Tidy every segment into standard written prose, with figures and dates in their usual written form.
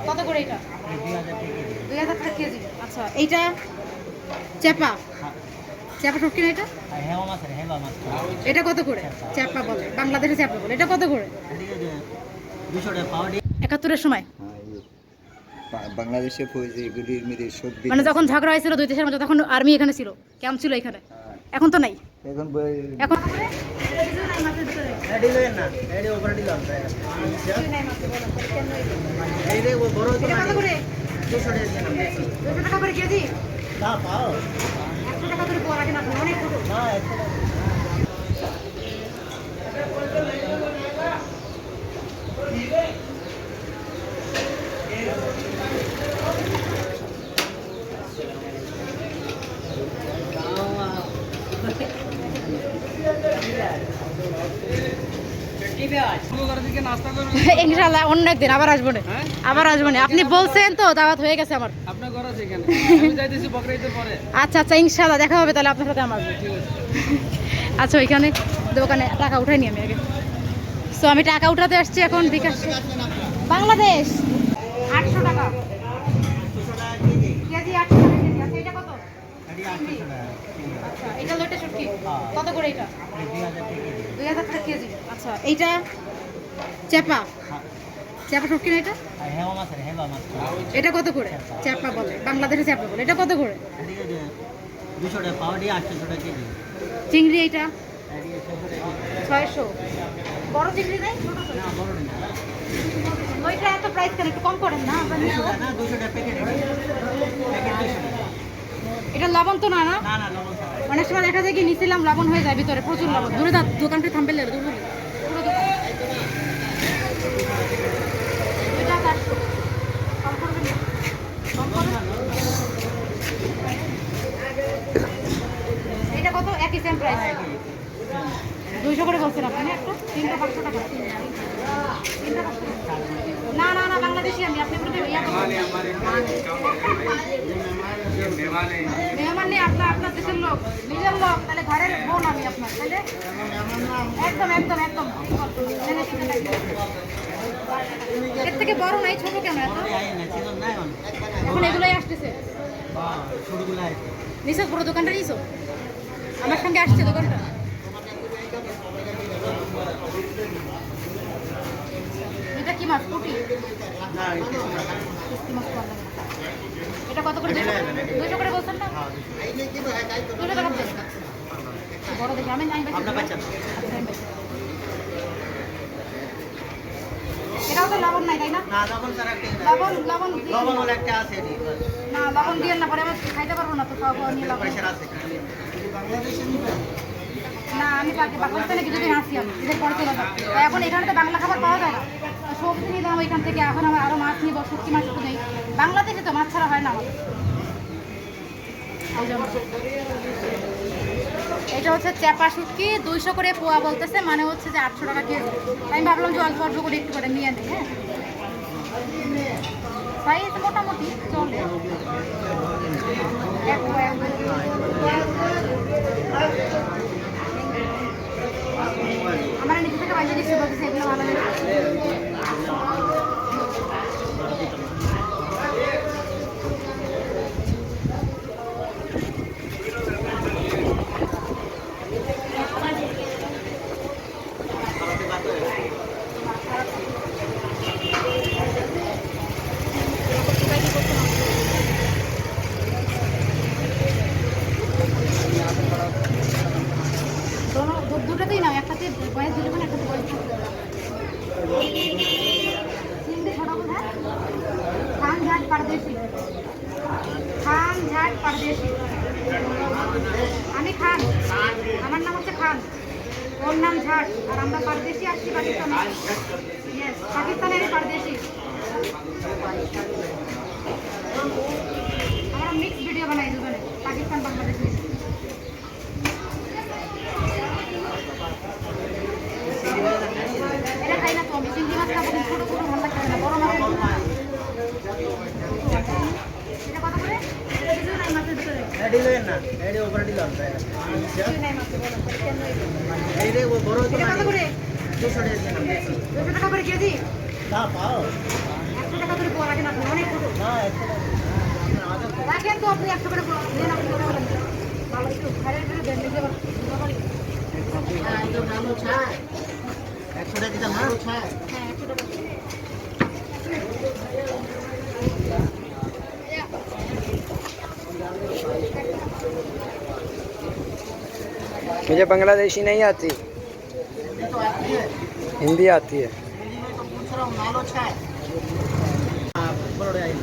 কত করে এটা? 2000 টাকা কেজি। আচ্ছা এইটা চেপা চেপা শুটকি না এটা? এটা কত করে? চেপা বলে, বাংলাদেশে চেপা বলে। এটা কত করে? 71-এর সময় বাংলাদেশে এগুলির মেয়েদের সবজি মানে যখন ঝগড়া হয়েছিল দুই দেশের মধ্যে, তখন আর্মি এখানে ছিল, ক্যাম্প ছিল এখানে। এখন তো নাই। এখন এখন কত করে? 200 টাকা করে কেজি। 100 টাকা করে পোয়া রাখেন আপনি, অনেক ছোট। ইনশাআল্লাহ অন্য একদিন আবার আসবো না, আবার আসবো না। আপনি বলছেন তো, দাওয়াত হয়ে গেছে আমার। আচ্ছা আচ্ছা, ইনশাআল্লাহ দেখা হবে তাহলে আপনার সাথে আমার। আচ্ছা ওইখানে দোকানে টাকা উঠাই নি আমি আগে। সো আমি টাকা উঠাতে আসছি এখন বিকাশ বাংলাদেশ। 800 টাকা কেজি, 800 টাকা কেজি। আচ্ছা এটা কত? আচ্ছা এটা লোটে শুটকি কত করে এটা? 2000 টাকা কেজি। আচ্ছা এইটা চেপা চেপা শুটকি না এটা? এটা কত করে? চেপা বলে, বাংলাদেশে চেপা বলে। এটা কত করে? 200 টাকা পাওয়া দিয়ে 800 টাকা কেজি। চিংড়ি এইটা 600। বড় চিংড়ি নেই? না বড় না, ওইটা এত প্রাইস কেন? একটু কম করেন না। আমরা নিয়ে 200 যাবো। টাকা না, 200 টাকা প্যাকেট, প্যাকেট 200 টাকা। এটা লবণ তো না? না না না লবণ ছাড়া। অনেক সময় দেখা যায় কি নিছিলাম লবণ হয়ে যায় ভিতরে, প্রচুর লবণ। ধরে দোকানটা থামবে দূর পুরো দোকান। এটা 400। কম করবেন না? কম করবেন? এটা কত? একই সেম প্রাইস। 200 করে বলছেন আপনি একটা? 3টা 500 টাকা। 3টা 500 টাকা। না না না, বাংলাদেশি আমি। আপনি বলতে মেহমান নেই আপনার, আপনার দেশের লোক, নিজের লোক, তাহলে ঘরের বোন আমি আপনার, তাহলে একদম একদম একদম। এর থেকে বড় নাই, ছোট কেন এত? এখন এগুলোই আসতেছে। নিছো পুরো দোকানটা নিছো? আমার সঙ্গে আসছে দোকানটা। এটা কি মাছ? পুঁটি? এটা কত করে? 200 করে বলছেন না? 200 টাকা দেন। বড় দেখি আমি নাই বেশি। এটাও তো লবণ নাই তাই না? না লবণ ছাড়া একটা লবণ লবণ লবণ হলো একটা আছে এটি। না লবণ দিয়ে না, পরে আবার খাইতে পারবো না তো, সব নিয়ে লবণ। পয়সা আছে বাংলাদেশে নিবে না আমি পাকিস্তানে কিছুদিন আসি, আমি এদের পরে চলে যাবো। এখন এখানে তো বাংলা খাবার পাওয়া যায় না, তো সবজি নিলাম এখান থেকে। এখন আমার আরও মাছ নিব, শুটকি মাছ তো নেই বাংলাদেশে, তো মাছ ছাড়া হয় না আমাদের। এটা হচ্ছে চেপা শুটকি, 200 করে পোয়া বলতেছে, মানে হচ্ছে যে 800 টাকা কেজি। আমি ভাবলাম যে অল্প অল্প করে একটু করে নিয়ে নিই। হ্যাঁ সাইজ মোটামুটি চলে। আমার নিচে থেকে বাইরে দিচ্ছে, বলতেছে এগুলো ভালো লাগে। দুটোতেই নাও, একটাতে বয়স দিলে মানে একটাতে বয়স চিংড়ি ছোট কোথায়? খান ঝাট পারদেশি, খান ঝাট পারদেশি। আমি খান, আমার নাম হচ্ছে খান, ওর নাম ঝাট, আর আমরা পারদেশি আসছি পাকিস্তানে। ইয়েস পাকিস্তানের পারদেশি। আমরা মিক্স ভিডিও বানাই দুজনে, পাকিস্তান বাংলাদেশ মিক্স। এটা খাই না তো আমি, চিংড়ি মাছ খাবো, ছোটো ছোটো ভালো লাগছে না, বড় মাছ। এটা কত করে? কিছু নাই মাছের ভিতরে। এডি লয়েন না, এডি ওপরে দিল আমরা কিছু নাই মাছের বড় কেন? এইরে ও বড় তো এটা কত করে? 200 টাকা 200 টাকা করে কেজি। না পাও 100 টাকা করে পোয়া রাখেন আপনি, অনেক ছোট। না 100 টাকা রাখেন তো আপনি 100 করে পোয়া দেন, আপনি কথা বলেন। ভালো একটু খাইয়ে দিয়ে দেন, নিজে আবার দিতে পারি। হ্যাঁ এটা ভালো ছাই 100 টাকা দিতে ভালো ছাই হ্যাঁ 100 টাকা। मुझे बांग्लादेशी नहीं आती, ये तो आती है हिंदी आती है। हिंदी में तो पूछ रहा हूँ नालो छाय हाँ बड़े आई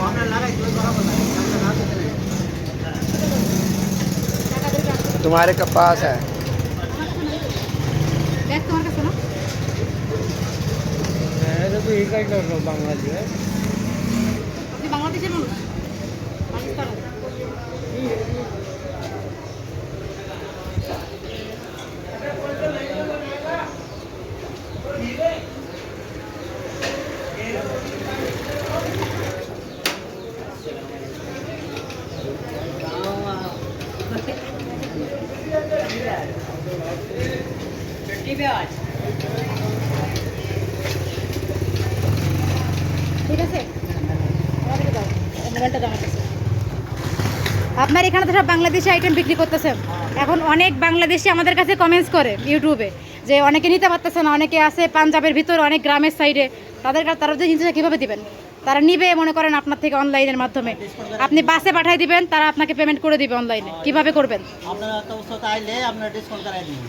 हमने लगा इसमें बराबर है हमने ना देते नहीं तुम्हारे के पास है। ব্যাগ তোমার কাছে না? मैं तो यही कर रहा हूँ बांग्लादेश। আপনি বাংলাদেশের মানুষ? পাকিস্তান। ঠিক আছে, আমাদেরকে দাও, মোবাইলটা দাও আমার কাছে। আপনার এখানে তো সব বাংলাদেশি আইটেম বিক্রি করতেছেন। এখন অনেক বাংলাদেশি আমাদের কাছে কমেন্টস করে ইউটিউবে যে অনেকে নিতে পারতেছে না, অনেকে আছে পাঞ্জাবের ভিতর, অনেক গ্রামের সাইডে, তারা যে জিনিসটা কীভাবে দিবেন? তারা নিবে মনে করেন আপনার থেকে অনলাইনের মাধ্যমে, আপনি বাসে পাঠিয়ে দিবেন, তারা আপনাকে পেমেন্ট করে দিবে অনলাইনে। কিভাবে করবেন? আপনারা তো সাথে আইলে আপনারা ডিসকাউন্ট করাই দিন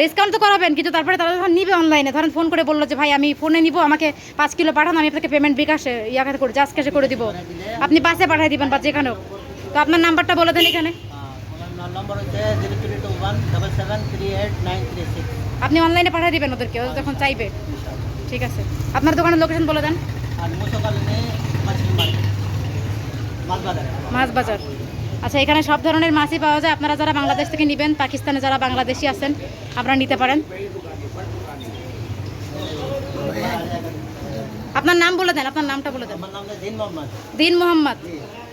ডিসকাউন্ট তো করাবেন, কিন্তু তারপরে তারা যখন নিবে অনলাইনে, ধরেন ফোন করে বললো যে ভাই আমি ফোনে নিব, আমাকে 5 কিলো পাঠান, আমি আপনাকে পেমেন্ট বিকাশে ইয়াকে করে জাস্ট ক্যাশে করে দিব, আপনি বাসে পাঠিয়ে দিবেন বা যেখানেও। তো আপনার নাম্বারটা বলে দেন এখানে। আমার নম্বর হচ্ছে 0321773896 আপনি অনলাইনে পাঠিয়ে দিবেন ওদেরকে, ওরা যখন চাইবে। ঠিক আছে, আপনার দোকানের লোকেশন বলে দেন। আর মুসকালনে মাছলি মার্কেট মাছবাজার মাছ বাজার। আচ্ছা, এখানে সব ধরনের মাছই পাওয়া যায়। আপনারা যারা বাংলাদেশ থেকে নেবেন, পাকিস্তানে যারা বাংলাদেশি আছেন, আপনারা নিতে পারেন। আপনার নাম বলে দেন, আপনার নামটা বলে দেন। আমার নাম দিন মোহাম্মদ দিন মোহাম্মদ।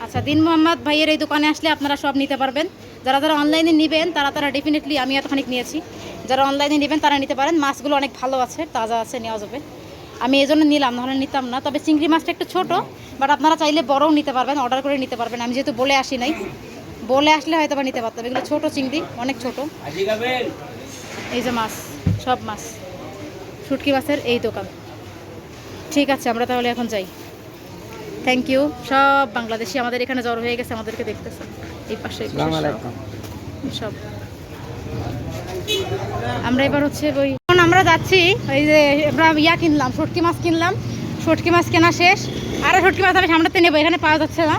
আচ্ছা, দিন মোহাম্মদ ভাইয়ের এই দোকানে আসলে আপনারা সব নিতে পারবেন। যারা যারা অনলাইনে নেবেন তারা ডেফিনেটলি, আমি এতখানি নিয়েছি, যারা অনলাইনে নেবেন তারা নিতে পারেন। মাছগুলো অনেক ভালো আছে, তাজা আছে, নেওয়া যাবে। আমি এই জন্য নিলাম, নাহলে নিতাম না। তবে চিংড়ি মাছটা একটু ছোটো, বাট আপনারা চাইলে বড়ও নিতে পারবেন, অর্ডার করে নিতে পারবেন। আমি যেহেতু বলে আসি নাই, বলে আসলে হয়তো বা নিতে পারতাম। এগুলো ছোটো চিংড়ি, অনেক ছোট। এই যে মাছ, সব মাছ, শুটকি মাছের এই দোকান। ঠিক আছে, আমরা তাহলে এখন যাই। Thank you. সব বাংলাদেশি আমাদের এখানে জড়ো হয়ে গেছে, আমাদেরকে দেখতেছে এই পাশে সব। আমরা এবার হচ্ছে ওই, এখন আমরা যাচ্ছি, ওই যে আমরা ইয়া কিনলাম, শুটকি মাছ কিনলাম। শুটকি মাছ কেনা শেষ, আরও শুটকি মাছ আমি সামনেতে নেবো, এখানে পাওয়া যাচ্ছে না।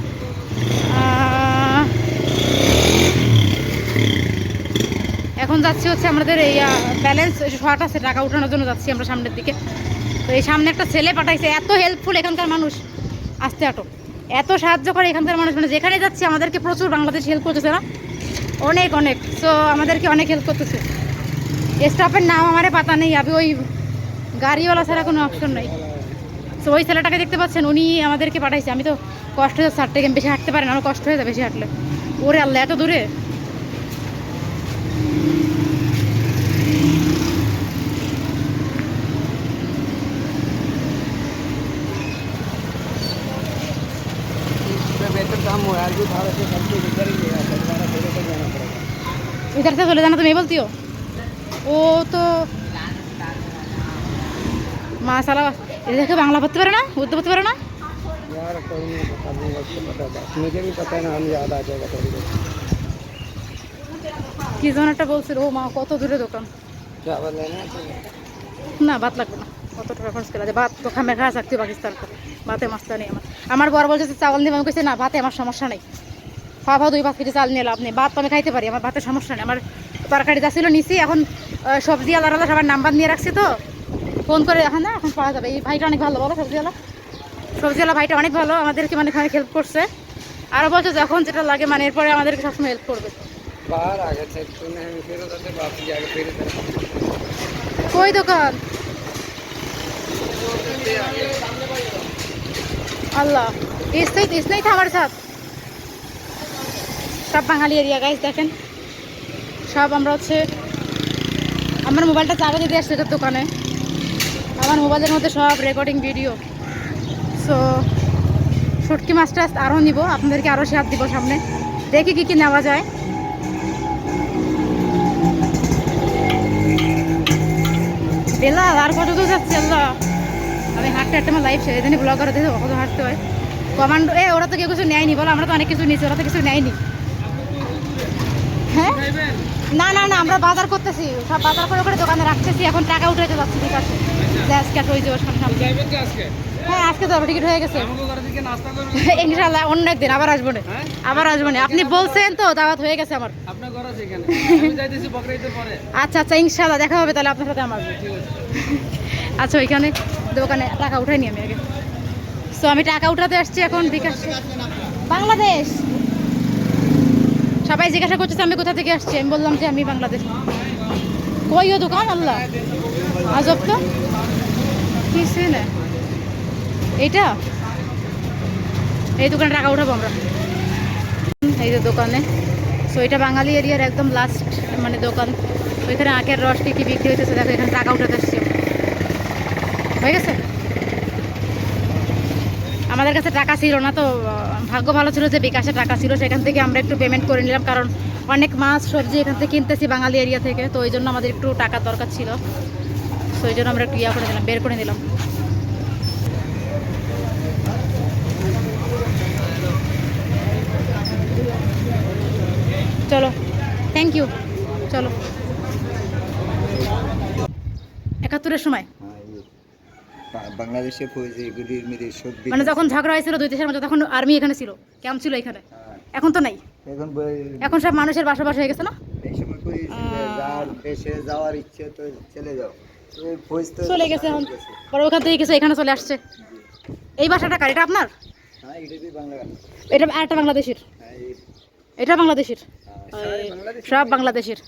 এখন যাচ্ছি হচ্ছে আমাদের এই ব্যালেন্স শর্ট আছে, টাকা উঠানোর জন্য যাচ্ছি আমরা সামনের দিকে। তো এই সামনে একটা ছেলে পাঠাইছে, এত হেল্পফুল এখানকার মানুষ, আস্তে আটো, এত সাহায্য করে এখানকার মানুষ, মানে যেখানে যাচ্ছি আমাদেরকে প্রচুর বাংলাদেশ হেল্প করতেছে না, অনেক অনেক। সো আমাদেরকে অনেক হেল্প করতেছে। স্টাফের নাম আমারে পাতা নেই, আমি ওই গাড়িওয়ালা ছাড়া কোনো অপশন নাই। সো ওই ছেলেটাকে দেখতে পাচ্ছেন, উনি আমাদেরকে পাঠাইছে। আমি তো কষ্ট হয়ে যাচ্ছে, 8 থেকে বেশি হাঁটতে পারেন, আমার কষ্ট হয়ে যায় বেশি হাঁটলে। ওরে আল্লাহ, এত দূরে। बेहतर काम हो यार, जो भारत से सब कुछ इधर ही गया, दोबारा फिर उधर जाना पड़ेगा। इधर से चले जाना तो मैं बोलती हो, ও তো মাশাআল্লাহ। এদেরকে বাংলা পড়তে পারে না, উর্দু পড়তে পারে না। यार कोई नहीं बता दूंगा, उसको पता है, मुझे भी पता है ना, हम याद आ जाएगा थोड़ी देर। কি যেন একটা বলছিল, ও মা কত দূরে দোকান। चावल लेना है? না, ভাত লাগবে না, কত টাকা খরচ করে আছে, ভাত তো খামে খাওয়া থাকতে পাকিস্তান, ভাতে মাছটা নেই আমার। আমার বর বলছে যে চাউল নিয়ে, আমি কইছি না, ভাতে আমার সমস্যা নেই, খাওয়া 2 ভাত কেটে চাল নিয়ে লাভ নেই, ভাত তো আমি খাইতে পারি, আমার ভাতের সমস্যা নেই। আমার তরকারি যা ছিল নিছি, এখন সবজি আলাদা সবার নাম্বার নিয়ে রাখছি, তো ফোন করে এখন না, এখন পাওয়া যাবে। এই ভাইটা অনেক ভালো, বলো সবজিওয়ালা ভাইটা অনেক ভালো, আমাদেরকে মানে অনেক হেল্প করছে। আরও বলছে যখন যেটা লাগে মানে এরপরে আমাদেরকে সবসময় হেল্প করবে। बाहर आ गए थे तूने, फिर उधर से वापस जाके फिर इधर। कोई दुकान अल्लाह, इसने था हमारे साथ। सब बांगाली एरिया गाइस, देखें সব আমরা হচ্ছে আমার মোবাইলটা চাবি দিতে আসছে এটার দোকানে। আমার মোবাইলের মধ্যে সব রেকর্ডিং ভিডিও। সো শুটকি মাছটা আরও নিব, আপনাদেরকে আরও শেয়ার দিব সামনে, দেখি কী কী নেওয়া যায়। বেলাল আর কত দূর যাচ্ছে আল্লাহ, আমি হাঁটতে হাঁটতে আমার লাইফ শেষ, এখানে ব্লগ করে দেখো কত হাঁটতে হয়। কমান্ডো ওরা তো কেউ কিছু নেয়নি বলো, আমরা তো অনেক কিছু নিয়েছি, ওরা তো কিছু নেয়নি। হ্যাঁ না না না, আমরা বাজার করতেছি, সব বাজার করে করে দোকানে রাখতেছি, এখন টাকা উঠাইতে যাচ্ছি ঠিক আছে। আজকে ওই যে সামনে, হ্যাঁ আজকে তো টিকিট হয়ে গেছে। ইনশাল্লাহ অন্য একদিন আবার আসবো না, আবার আসবো না, আপনি বলছেন তো দাওয়াত হয়ে গেছে আমার। আচ্ছা আচ্ছা ইনশাল্লাহ দেখা হবে তাহলে আপনার সাথে আমার। আচ্ছা ওইখানে দোকানে টাকা উঠাই নি আমি আগে। সো আমি টাকা উঠাতে আসছি এখন বিকাশ বাংলাদেশ। সবাই জিজ্ঞাসা করতেছে আমি কোথা থেকে আসছি, আমি বললাম যে আমি বাংলাদেশ। কই ও দোকান আল্লাহ আজব তো, কিছু না। এইটা এই দোকানে টাকা উঠাবো আমরা, এই যে দোকানে। সো এটা বাঙালি এরিয়ার একদম লাস্ট মানে দোকান, ওইখানে আখের রস কি বিক্রি হইতেছে দেখো, এখানে টাকা উঠাতে আসছি। হয়ে গেছে, আমাদের কাছে টাকা ছিল না তো, ভাগ্য ভালো ছিল যে বিকাশে টাকা ছিল, সেখান থেকে আমরা একটু পেমেন্ট করে নিলাম, কারণ অনেক মাছ সবজি এখান থেকে কিনতেছি বাঙালি এরিয়া থেকে, তো ওই জন্য আমাদের একটু টাকার দরকার ছিল। তো ওই জন্য আমরা একটু করে দিলাম, বের করে নিলাম। চলো থ্যাংক ইউ, চলো। 71-এর সময় বাংলাদেশে মানে যখন ঝগড়া হয়েছিল দুই দেশের মধ্যে, তখন আর্মি এখানে ছিল, ক্যাম্প ছিল এখানে, এখন তো নাই, এখন সব মানুষের বাসবাস হয়ে গেছে না। যার দেশে যাওয়ার ইচ্ছে তো চলে যাও, চলে গেছে এখন, পরে ওখান থেকে গেছে এখানে চলে আসছে। এই বাসাটা কার, এটা আপনার? এটা আরেকটা বাংলাদেশের, এটা বাংলাদেশের, সব বাংলাদেশের।